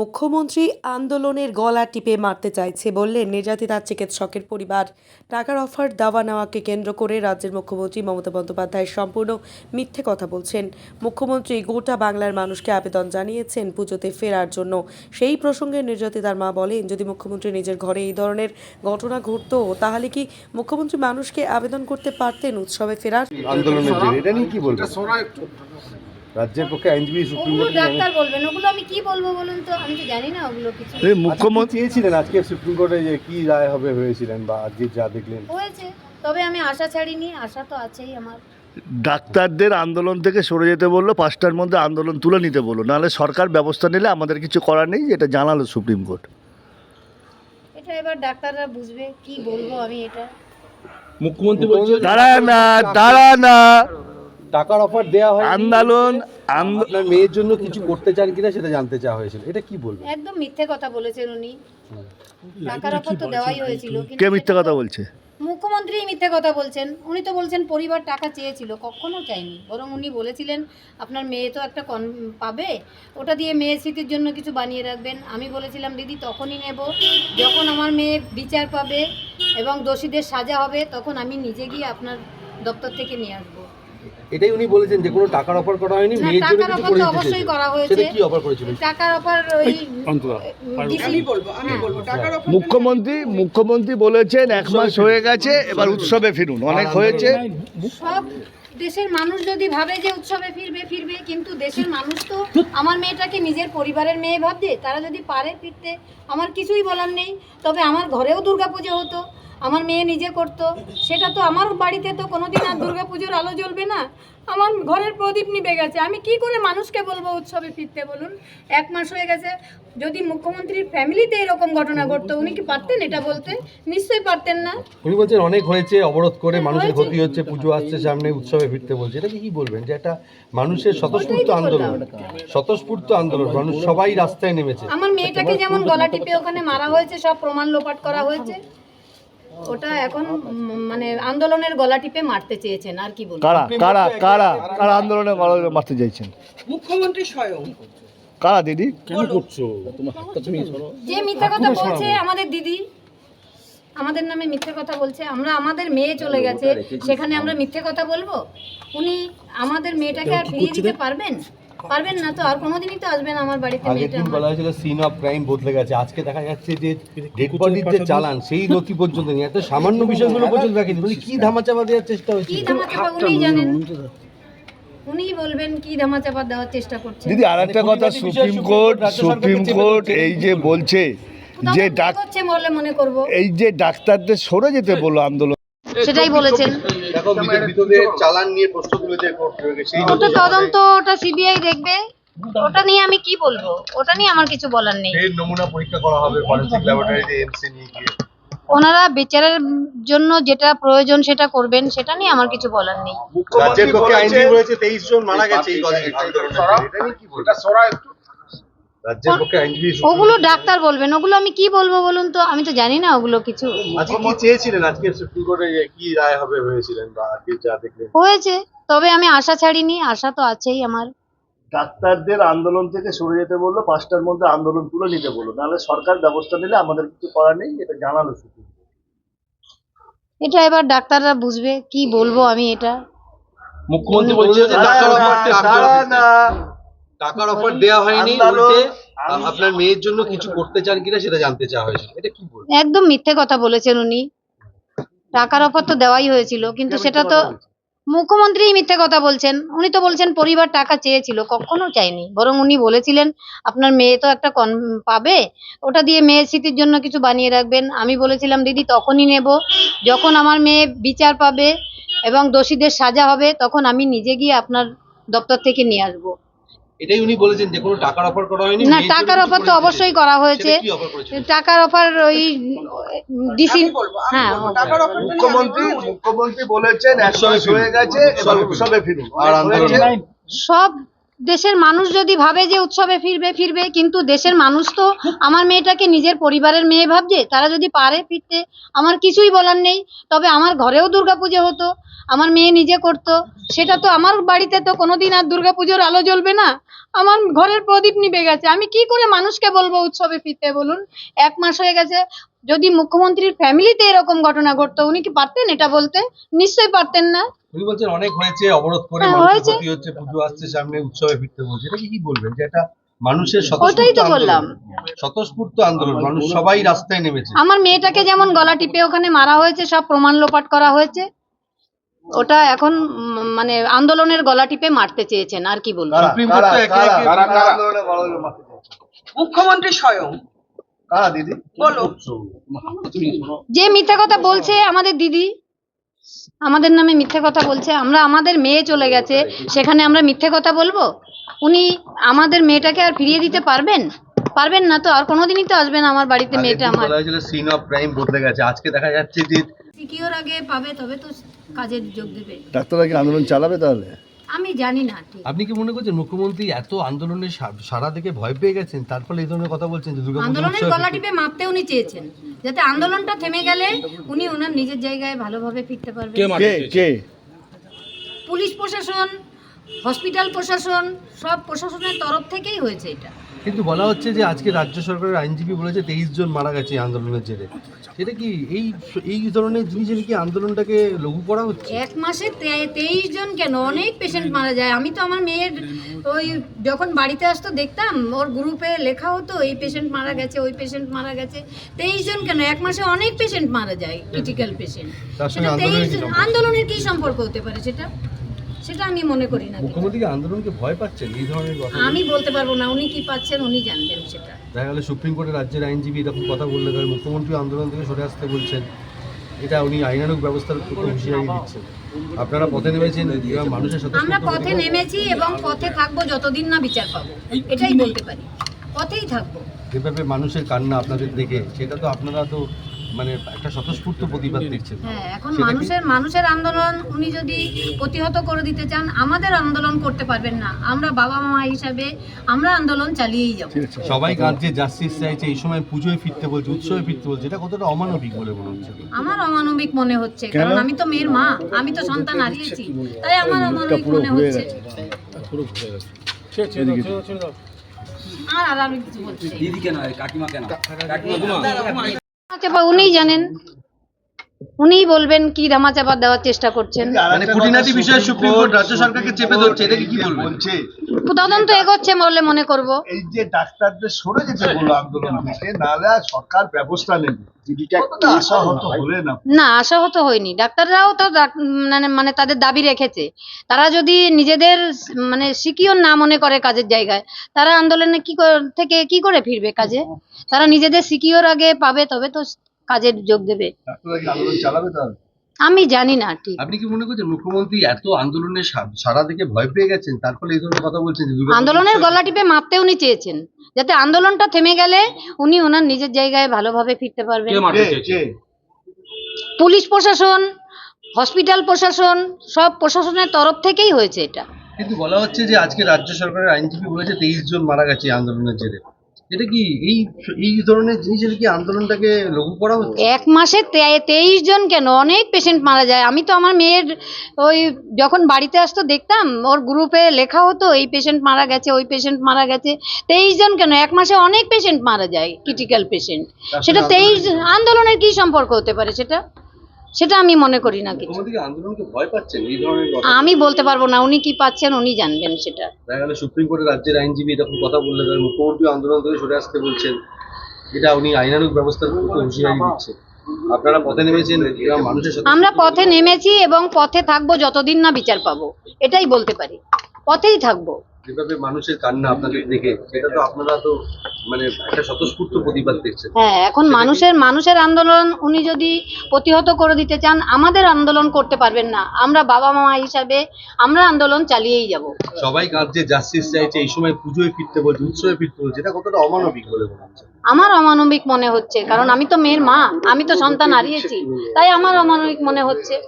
মুখ্যমন্ত্রী আন্দোলনের গলা টিপে মারতে চাইছে বললেন নির্যাতিতা চিকিৎসকের পরিবার। টাকার অফার দেওয়া নেওয়াকে কেন্দ্র করে রাজ্যের মুখ্যমন্ত্রী মমতা বন্দ্যোপাধ্যায় সম্পূর্ণ মিথ্যে কথা বলছেন। মুখ্যমন্ত্রী গোটা বাংলার মানুষকে আবেদন জানিয়েছেন পুজোতে ফেরার জন্য। সেই প্রসঙ্গে নির্যাতিতার মা বলেন, যদি মুখ্যমন্ত্রী নিজের ঘরে এই ধরনের ঘটনা ঘটতো তাহলে কি মুখ্যমন্ত্রী মানুষকে আবেদন করতে পারতেন উৎসবে ফেরার? আন্দোলনের জেরে এটা নিয়ে কি বলবেন? রাজ্যের পক্ষে আইনজীবী সুপ্রিম ওগুলো কোর্টে ডাক্তার বলবেন, ওগুলো আমি কি বলবো বলুন তো, আমি তো জানি না ওগুলো কিছু। মুখ্যমন্ত্রী চেয়েছিলেন আজকে সুপ্রিম কোর্টে যে কি রায় হবে ভেবেছিলেন, বা আজকে যা দেখলেন? হয়েছে, তবে আমি আশা ছাড়িনি, আশা তো আছেই আমার। ডাক্তারদের আন্দোলন থেকে সরে যেতে বললো, 5টার মধ্যে আন্দোলন তুলে নিতে বললো, নাহলে সরকার ব্যবস্থা নিলে আমাদের কিছু করার নেই, এটা জানালো সুপ্রিম কোর্ট। এটা এবার ডাক্তাররা বুঝবে, কি বলবো আমি এটা। মুখ্যমন্ত্রী বলছেন দাঁড়া না টাকার অফার দেওয়া হয়, আন্দোলন আপনার মেয়ের জন্য কিছু করতে চান কিনা সেটা জানতে চাওয়া হয়েছিল, এটা কি বলবেন? একদম মিথ্যে কথা বলেছেন উনি। টাকার অফার তো দেওয়াই হয়েছিল, কিন্তু কে মিথ্যে সেটা কথা তো বলছে? মুখ্যমন্ত্রী মিথ্যে কথা বলছেন। উনি তো বলছেন পরিবার টাকা চেয়েছিল, কখনো চাইনি, বরং উনি বলেছিলেন আপনার মেয়ে তো একটা পাবে, ওটা দিয়ে মেয়ের স্মৃতির জন্য কিছু বানিয়ে রাখবেন। আমি বলেছিলাম দিদি তখনই নেব যখন আমার মেয়ে বিচার পাবে এবং দোষীদের সাজা হবে, তখন আমি নিজে গিয়ে আপনার দপ্তর থেকে নিয়ে আসবো। এটাই উনি বলেছেন যে কোনো টাকার অফার করা হয়নি, না, মেয়ের জন্য টাকার কিছু অফার করে তো দিতে অবশ্যই চেয়েছেন। করা হয়েছে। সেটা কি অফার করেছিলেন? টাকার অফার ওই মুখ্যমন্ত্রী বলেছেন 1 মাস হয়ে গেছে, এবার উৎসবে ফিরুন, অনেক হয়েছে। সব দেশের মানুষ যদি ভাবে যে উৎসবে ফিরবে, কিন্তু দেশের মানুষ তো আমার মেয়েটাকে নিজের পরিবারের মেয়ে ভাবছে। তারা যদি পারে ফিরতে, আমার কিছুই বলার নেই। তবে আমার ঘরেও দুর্গাপুজো হতো, আমার মেয়ে নিজে করত, সেটা তো আমার বাড়িতে তো কোনোদিন আর দুর্গাপুজোর আলো জ্বলবে না। আমার ঘরের প্রদীপ নিভে গেছে, আমি কি করে মানুষকে বলবো উৎসবে ফিরতে বলুন? 1 মাস হয়ে গেছে। যদি মুখ্যমন্ত্রীর ফ্যামিলিতে এরকম ঘটনা ঘটতো, উনি কি পারতেন এটা বলতে? নিশ্চয়ই পারতেন না। উনি বলছেন অনেক হয়েছে, অবরোধ করে মানুষের ক্ষতি হচ্ছে, পুজো আসছে সামনে, উৎসবে ফিরতে বলছে, এটা কি বলবেন? যে একটা মানুষের স্বতঃস্ফূর্ত আন্দোলন, স্বতঃস্ফূর্ত আন্দোলন, মানুষ সবাই রাস্তায় নেমেছে। আমার মেয়েটাকে যেমন গলা টিপে ওখানে মারা হয়েছে, সব প্রমাণ লোপাট করা হয়েছে, ওটা এখন মানে আন্দোলনের গলা টিপে মারতে চেয়েছেন, আর কি বলবো। কারা আন্দোলনে মারতে চাইছেন? মুখ্যমন্ত্রী স্বয়ং। কারা দিদি? যে মিথ্যা কথা বলছে আমাদের দিদি, আমাদের নামে মিথ্যে কথা বলছে। আমরা আমাদের মেয়ে চলে গেছে, সেখানে আমরা মিথ্যে কথা বলবো? উনি আমাদের মেয়েটাকে আর ফিরিয়ে দিতে পারবেন না তো, আর কোনোদিনই তো আসবেন আমার বাড়িতে। আগের মেয়েটা দিন বলা হয়েছিল সিন অফ ক্রাইম বদলে গেছে, আজকে দেখা যাচ্ছে যে ডেড বডির যে চালান সেই নথি পর্যন্ত নিয়ে এত সামান্য বিষয়গুলো পর্যন্ত রাখেনি। বলি কি ধামাচাপা দেওয়ার চেষ্টা কি হচ্ছে? ধামাচাপা উনি জানেন, উনিই বলবেন কি ধামাচাপা দেওয়ার চেষ্টা করছে। দিদি আর একটা কথা, সুপ্রিম কোর্ট এই যে বলছে যে করছে বলে মনে করব, এই যে ডাক্তারদের সরে যেতে বললো আন্দোলন, সেটাই বলেছেন। দেখো বিতর্কিত চালান নিয়ে প্রশ্ন তুলেছে কোর্ট, সেই ওটা তদন্ত, ওটা সিবিআই দেখবে, ওটা নিয়ে আমি কি বলবো, ওটা নিয়ে আমার কিছু বলার নেই। সেই নমুনা পরীক্ষা করা হবে ফরেনসিক ল্যাবরেটরিতে এমসি নিয়ে গিয়ে। ওনারা বিচারের জন্য যেটা প্রয়োজন সেটা করবেন, সেটা নিয়ে আমার কিছু বলার নেই। রাজ্যের পক্ষে আইনজীবী রয়েছে, 23 জন মারা গেছে এই কদিন আন্দোলনে। এটা নিয়ে কি বলবেন? রাজ্যের পক্ষে আইনজীবী ওগুলো ডাক্তার বলবেন, ওগুলো আমি কি বলবো বলুন তো, আমি তো জানি না ওগুলো কিছু। আজকে কি চেয়েছিলেন, আজকে সুপ্রিম কোর্টে কি রায় হবে ভেবেছিলেন, বা আজকে যা দেখলেন? হয়েছে, তবে আমি আশা ছাড়িনি, আশা তো আছেই আমার। ডাক্তারদের আন্দোলন থেকে সরে যেতে বললো, 5টার মধ্যে আন্দোলন তুলে নিতে বললো, নাহলে সরকার ব্যবস্থা নিলে আমাদের কিছু করার নেই, এটা জানালো সুপ্রিম কোর্ট। এটা এবার ডাক্তাররা বুঝবে, কি বলবো আমি এটা। মুখ্যমন্ত্রী বলছেন যে টাকার অফার দেওয়া হয়নি, উল্টে আপনার মেয়ের জন্য কিছু করতে চান কিনা সেটা জানতে চাওয়া হয়েছিল, এটা কি বলবেন? একদম মিথ্যে কথা বলেছেন উনি। টাকার অফার তো দেওয়াই হয়েছিল, কিন্তু সেটা তো মুখ্যমন্ত্রী মিথ্যে কথা বলছেন। উনি তো বলছেন পরিবার টাকা চেয়েছিল, কখনো চাইনি, বরং উনি বলেছিলেন আপনার মেয়ে তো একটা পাবে, ওটা দিয়ে মেয়ের স্মৃতির জন্য কিছু বানিয়ে রাখবেন। আমি বলেছিলাম দিদি তখনই নেব যখন আমার মেয়ে বিচার পাবে এবং দোষীদের সাজা হবে, তখন আমি নিজে গিয়ে আপনার দপ্তর থেকে নিয়ে আসবো। এটাই উনি বলেছেন যে কোনো টাকার অফার করা হয়নি। না, টাকার অফার তো অবশ্যই করা হয়েছে। টাকার অফার ওই ডিসি, হ্যাঁ, মুখ্যমন্ত্রী বলেছেন 1 মাস হয়ে গেছে, এবার উৎসবে ফিরুন, আর আন্দোলন সব দেশের মানুষ যদি ভাবে যে উৎসবে ফিরবে ফিরবে, কিন্তু দেশের মানুষ তো আমার মেয়েটাকে নিজের পরিবারের মেয়ে ভাবছে। তারা যদি পারে ফিরতে, আমার কিছুই বলার নেই। তবে আমার ঘরেও দুর্গাপুজো হতো, আমার মেয়ে নিজে করতো। সেটা তো আমার বাড়িতে তো কোনোদিন আর দুর্গাপুজোর আলো জ্বলবে না, আমার ঘরের প্রদীপ নিভে গেছে। আমি কি করে মানুষকে বলবো উৎসবে ফিরতে বলুন? 1 মাস হয়ে গেছে। যদি মুখ্যমন্ত্রীর ফ্যামিলিতে এরকম ঘটনা ঘটতো, উনি কি পারতেন এটা বলতে? নিশ্চয়ই পারতেন না। উনি বলছেন অনেক হয়েছে, অবরোধ করে হ্যাঁ, মানুষের হয়েছে। ক্ষতি হচ্ছে, পুজো আসছে সামনে, উৎসবে ফিরতে বলছে, এটা কি বলবেন যে এটা মানুষের ওটাই স্বতঃস্ফূর্ত তো আন্দোলন? বললাম। স্বতঃস্ফূর্ত আন্দোলন, মানুষ সবাই রাস্তায় নেমেছে। আমার মেয়েটাকে যেমন গলা টিপে ওখানে মারা হয়েছে, সব প্রমাণ লোপাট করা হয়েছে। ওটা এখন মানে আন্দোলনের গলা টিপে মারতে চেয়েছেন, আর কি বলবো। সুপ্রিম কোর্ট তো একে একে মুখ্যমন্ত্রী স্বয়ং দিদি বলো। যে মিথ্যা কথা বলছে আমাদের দিদি, আমাদের নামে মিথ্যে কথা বলছে। আমরা, আমাদের মেয়ে চলে গেছে, সেখানে আমরা মিথ্যে কথা বলবো? উনি আমাদের মেয়েটাকে আর ফিরিয়ে দিতে পারবেন? পারবেন না তো। আর কোনোদিনই তো আসবে না আমার বাড়িতে মেয়েটা। আমার সিন অফ ক্রাইম বদলে গেছে, আজকে দেখা যাচ্ছে যে সিকিওর আগে পাবে তবে তো কাজে যোগ দেবে। ডাক্তাররা কি আন্দোলন চালাবে তাহলে? আমি জানি না ঠিক। আপনি কি মনে করছেন মুখ্যমন্ত্রী এত আন্দোলনের সারা দেখে ভয় পেয়ে গেছেন, তার ফলে এই ধরনের কথা বলছেন যে দুর্গাপূজা আন্দোলনের উৎসবে গলা টিপে মারতে উনি চেয়েছেন, যাতে আন্দোলনটা থেমে গেলে উনি ওনার নিজের জায়গায় ভালোভাবে ফিরতে পারবেন। কে পুলিশ প্রশাসন, হসপিটাল প্রশাসন, সব প্রশাসনের তরফ থেকেই হয়েছে এটা। কিন্তু বলা হচ্ছে যে আজকে রাজ্য সরকারের আইনজীবী বলেছে 23 জন মারা গেছে এই আন্দোলনের জেরে। সেটা কি এই ধরনের জিনিসের কি আন্দোলনটাকে লঘু করা হচ্ছে? 1 মাসে 23 জন কেন, অনেক পেশেন্ট মারা যায়। আমি তো আমার মেয়ের ওই যখন বাড়িতে আসতো দেখতাম, ওর গ্রুপে লেখা হতো এই পেশেন্ট মারা গেছে, ওই পেশেন্ট মারা গেছে। 23 জন কেন, 1 মাসে অনেক পেশেন্ট মারা যায়, ক্রিটিক্যাল পেশেন্ট। তার সঙ্গে সেটা আন্দোলনের 23 কি আন্দোলনের কি সম্পর্ক হতে পারে সেটা আমি মনে করি না। মুখ্যমন্ত্রী কি আন্দোলনকে ভয় পাচ্ছেন এই ধরনের কথা? আমি বলতে পারবো না, উনি কি পাচ্ছেন উনি জানবেন সেটা। দেখা গেল সুপ্রিম কোর্টের রাজ্যের আইনজীবী এরকম কথা বললে তবে মুখ্যমন্ত্রী আন্দোলন থেকে সরে আসতে বলছেন, এটা উনি আইনানুগ ব্যবস্থার উপর হুঁশিয়ারি দিচ্ছেন। আপনারা পথে নেমেছেন, মানুষের সাথে আমরা পথে নেমেছি এবং পথে থাকবো যতদিন না বিচার পাবো, এটাই বলতে পারি। পথেই থাকবো। যেভাবে মানুষের কান্না আপনাদের দেখে, সেটা তো আপনারা তো মানে একটা স্বতঃস্ফূর্ত প্রতিবাদ দেখছেন। হ্যাঁ, এখন সেটা কি- মানুষের আন্দোলন উনি যদি প্রতিহত করে দিতে চান, আমাদের আন্দোলন করতে পারবেন না। আমরা বাবা মা হিসাবে আমরা আন্দোলন চালিয়েই যাব। সবাই কাঁদছে, জাস্টিস চাইছে, এই সময় পুজোয় ফিরতে বলছে, উৎসবে ফিরতে বলছে, এটা কতটা অমানবিক বলে মনে হচ্ছে? আমার অমানবিক মনে হচ্ছে, কারণ আমি তো মেয়ের মা, আমি তো সন্তান হারিয়েছি, তাই আমার অমানবিক মনে হচ্ছে। আর আমি কিছু বলছি না। দিদি কেন, কাকিমা কেন? কাকিমা চাপা উনিই জানেন, উনিই বলবেন কি ধামাচাপা দেওয়ার চেষ্টা করছেন। মানে খুঁটিনাটি বিষয়ে সুপ্রিম কোর্ট রাজ্য সরকারকে চেপে ধরছে, এটা কি বলবেন? বলছে তদন্ত এগোচ্ছে বলে মনে করব। এই যে ডাক্তারদের সরে যেতে বললো আন্দোলন থেকে, নাহলে আর সরকার ব্যবস্থা নেবে। দিদিটা একটু আশাহত হলে না? না, আশাহত হয়নি। ডাক্তাররাও তো মানে তাদের দাবি রেখেছে। তারা যদি নিজেদের মানে সিকিওর না মনে করে কাজের জায়গায়, তারা আন্দোলনে থেকে কি করে ফিরবে কাজে? তারা নিজেদের সিকিওর আগে পাবে তবে তো কাজে যোগ দেবে। ডাক্তাররা কি আন্দোলন চালাবে তাহলে? আমি জানি না ঠিক। আপনি কি মনে করছেন মুখ্যমন্ত্রী এত আন্দোলনের সারা দেখে ভয় পেয়ে গেছেন, তার ফলে এই ধরনের কথা বলছেন যে দুর্গাপূজা আন্দোলনের উৎসবে- গলা টিপে মারতে উনি চেয়েছেন, যাতে আন্দোলনটা থেমে গেলে উনি ওনার নিজের জায়গায় ভালোভাবে ফিরতে পারবেন। কে? পুলিশ প্রশাসন, হসপিটাল প্রশাসন, সব প্রশাসনের তরফ থেকেই হয়েছে এটা। কিন্তু বলা হচ্ছে যে আজকে রাজ্য সরকারের আইনজীবী বলেছে 23 জন মারা গেছে এই আন্দোলনের জেরে। এটা কি এই ধরনের জিনিসের কি আন্দোলনটাকে লঘু করা হচ্ছে? 1 মাসে 23 জন কেন, অনেক পেশেন্ট মারা যায়। আমি তো আমার মেয়ের ওই যখন বাড়িতে আসতো দেখতাম, ওর গ্রুপে লেখা হতো এই পেশেন্ট মারা গেছে, ওই পেশেন্ট মারা গেছে। 23 জন কেন, 1 মাসে অনেক পেশেন্ট মারা যায়, ক্রিটিক্যাল পেশেন্ট। সেটা 23 আন্দোলনের কি সম্পর্ক হতে পারে সেটা আমি মনে করি না কিছু। মুখ্যমন্ত্রী আন্দোলনকে ভয় পাচ্ছেন এই ধরনের কথা? আমি বলতে পারবো না, উনি কি পাচ্ছেন উনি জানবেন সেটা। দেখা গেল সুপ্রিম কোর্টের রাজ্যের আইনজীবী এরকম কথা বললে তবে মুখ্যমন্ত্রী আন্দোলন থেকে সরে আসতে বলছেন, এটা উনি আইনানুগ ব্যবস্থার উপর হুঁশিয়ারি দিচ্ছেন। আপনারা পথে নেমেছেন, এরা মানুষের সাথে আমরা পথে নেমেছি এবং পথে থাকবো যতদিন না বিচার পাবো, এটাই বলতে পারি। পথেই থাকবো। যেভাবে মানুষের কান্না আপনাদের দেখে, সেটা তো আপনারা তো মানে একটা স্বতঃস্ফূর্ত প্রতিবাদ দেখছেন। হ্যাঁ, এখন মানুষের আন্দোলন উনি যদি প্রতিহত করে দিতে চান, আমাদের আন্দোলন করতে পারবেন না। আমরা বাবা মা হিসাবে আমরা আন্দোলন চালিয়েই যাব। সবাই কাঁদছে, জাস্টিস চাইছে, এই সময় পুজোয় ফিরতে বলছে, উৎসবে ফিরতে বলছে, এটা কতটা অমানবিক বলে মনে হচ্ছে? আমার অমানবিক মনে হচ্ছে, কারণ আমি তো মেয়ের মা, আমি তো সন্তান হারিয়েছি, তাই আমার অমানবিক মনে হচ্ছে।